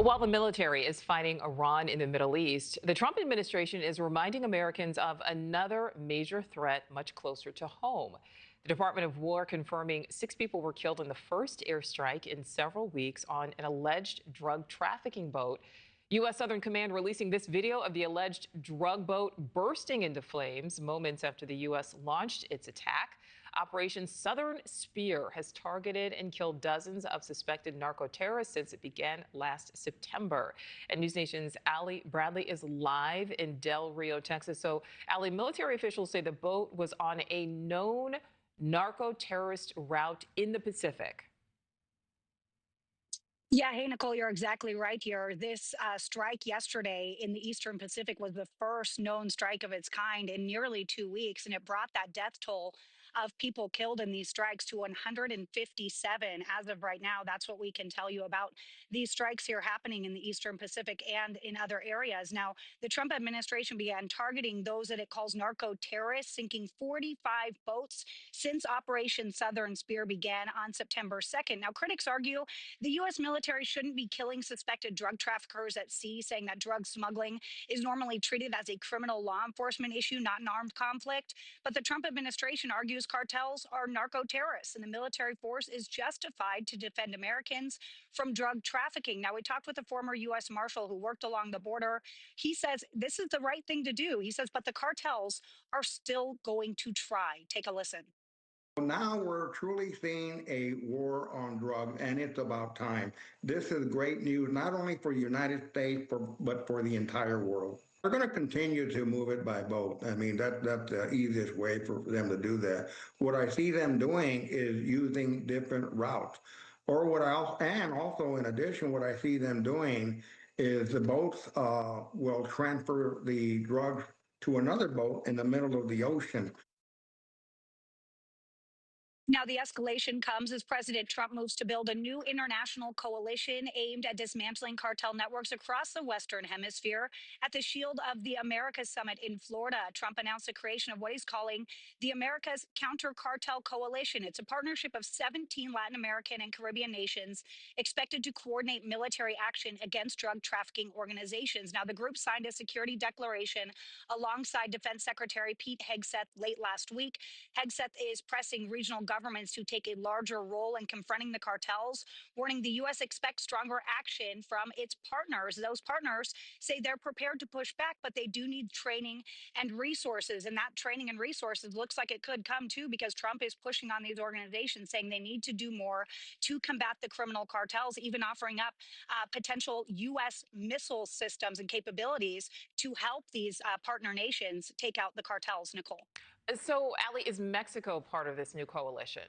While the military is fighting Iran in the Middle East, the Trump administration is reminding Americans of another major threat much closer to home. The Department of War confirming 6 people were killed in the first airstrike in several weeks on an alleged drug trafficking boat. U.S. Southern Command releasing this video of the alleged drug boat bursting into flames moments after the U.S. launched its attack. Operation Southern Spear has targeted and killed dozens of suspected narco-terrorists since it began last September. And NewsNation's Ali Bradley is live in Del Rio, Texas. So, Ali, military officials say the boat was on a known narco-terrorist route in the Pacific. Yeah, hey, Nicole, you're exactly right here. This strike yesterday in the Eastern Pacific was the first known strike of its kind in nearly 2 weeks, and it brought that death toll of people killed in these strikes to 157 as of right now. That's what we can tell you about these strikes here happening in the Eastern Pacific and in other areas. Now, the Trump administration began targeting those that it calls narco terrorists, sinking 45 boats since Operation Southern Spear began on September 2nd. Now, critics argue the U.S. military shouldn't be killing suspected drug traffickers at sea, saying that drug smuggling is normally treated as a criminal law enforcement issue, not an armed conflict. But the Trump administration argues cartels are narco terrorists, and the military force is justified to defend Americans from drug trafficking. Now, we talked with a former U.S. Marshal who worked along the border. He says this is the right thing to do. He says, but the cartels are still going to try. Take a listen. Now we're truly seeing a war on drugs, and it's about time. This is great news, not only for the United States, but for the entire world. We're going to continue to move it by boat. I mean, that's the easiest way for them to do that. What I see them doing is using different routes. Or and also in addition, what I see them doing is the boats will transfer the drugs to another boat in the middle of the ocean. Now, the escalation comes as President Trump moves to build a new international coalition aimed at dismantling cartel networks across the Western Hemisphere. At the Shield of the Americas Summit in Florida, Trump announced the creation of what he's calling the America's Counter Cartel Coalition. It's a partnership of 17 Latin American and Caribbean nations expected to coordinate military action against drug trafficking organizations. Now, the group signed a security declaration alongside Defense Secretary Pete Hegseth late last week. Hegseth is pressing regional governments to take a larger role in confronting the cartels, warning the U.S. expects stronger action from its partners. Those partners say they're prepared to push back, but they do need training and resources. And that training and resources looks like it could come too, because Trump is pushing on these organizations, saying they need to do more to combat the criminal cartels, even offering up potential U.S. missile systems and capabilities to help these partner nations take out the cartels. Nicole. So, Ali, is Mexico part of this new coalition?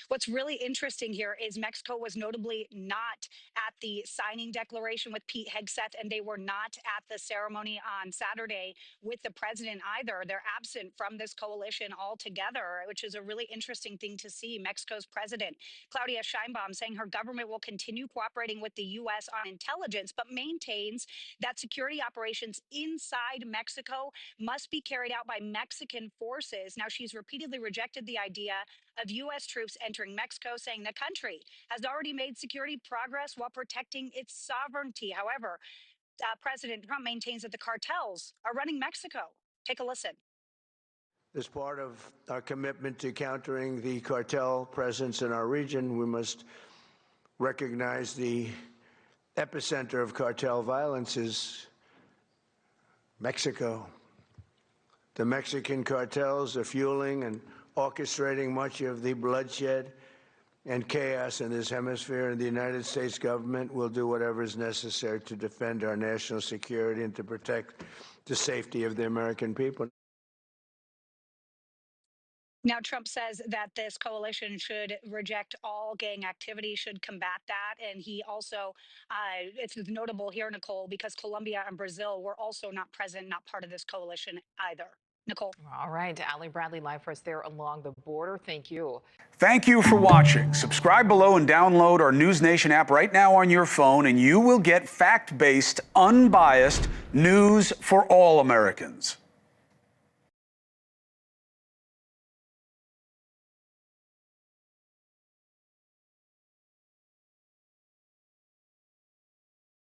What's really interesting here is Mexico was notably not at the signing declaration with Pete Hegseth, and they were not at the ceremony on Saturday with the president either. They're absent from this coalition altogether, which is a really interesting thing to see. Mexico's president, Claudia Sheinbaum, saying her government will continue cooperating with the U.S. on intelligence, but maintains that security operations inside Mexico must be carried out by Mexican forces. Now, she's repeatedly rejected the idea of U.S. troops entering Mexico, saying the country has already made security progress while protecting its sovereignty. However, President Trump maintains that the cartels are running Mexico. Take a listen. As part of our commitment to countering the cartel presence in our region, we must recognize the epicenter of cartel violence is Mexico. The Mexican cartels are fueling and orchestrating much of the bloodshed and chaos in this hemisphere, and the United States government will do whatever is necessary to defend our national security and to protect the safety of the American people. Now, Trump says that this coalition should reject all gang activity, should combat that. And he also, it's notable here, Nicole, because Colombia and Brazil were also not present, not part of this coalition either. Nicole. All right, Ali Bradley live for us there along the border. Thank you. Thank you for watching. Subscribe below and download our NewsNation app right now on your phone, and you will get fact-based, unbiased news for all Americans.